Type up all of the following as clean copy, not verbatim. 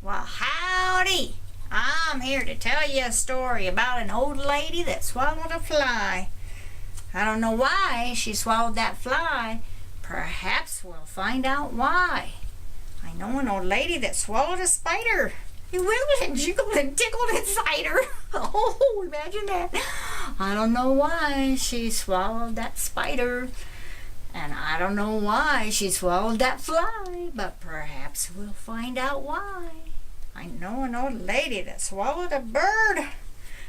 Well, howdy! I'm here to tell you a story about an old lady that swallowed a fly. I don't know why she swallowed that fly. Perhaps we'll find out why. I know an old lady that swallowed a spider. It wiggled and jiggled and tickled inside her. Oh, imagine that. I don't know why she swallowed that spider. And I don't know why she swallowed that fly, but perhaps we'll find out why. I know an old lady that swallowed a bird.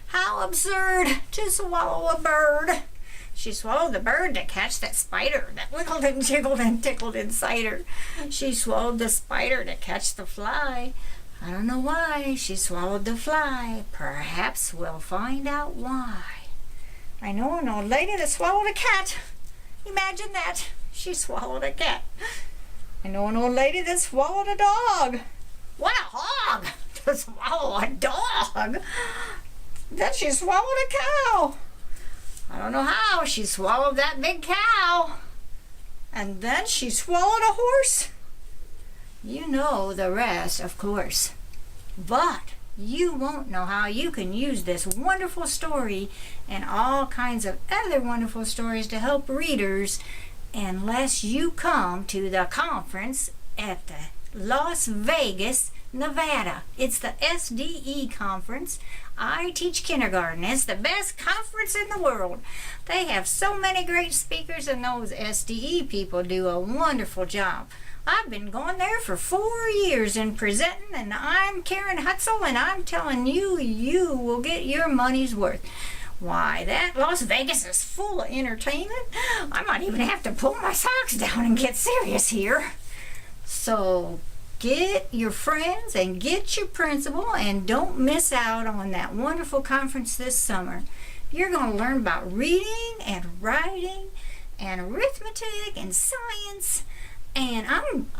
How absurd to swallow a bird. She swallowed the bird to catch that spider that wiggled and jiggled and tickled inside her. She swallowed the spider to catch the fly. I don't know why she swallowed the fly. Perhaps we'll find out why. I know an old lady that swallowed a cat. Imagine that. She swallowed a cat. I know an old lady that swallowed a dog. What a hog to swallow a dog. Then she swallowed a cow. I don't know how she swallowed that big cow. And then she swallowed a horse. You know the rest, of course. But you won't know how you can use this wonderful story and all kinds of other wonderful stories to help readers unless you come to the conference at the Las Vegas, Nevada. It's the SDE conference. I teach kindergarten. It's the best conference in the world. They have so many great speakers, and those SDE people do a wonderful job. I've been going there for 4 years and presenting, and I'm Karen Hutzel, and I'm telling you, you will get your money's worth. Why, that Las Vegas is full of entertainment. I might even have to pull my socks down and get serious here. So get your friends and get your principal, and don't miss out on that wonderful conference this summer. You're going to learn about reading and writing and arithmetic and science, and I'm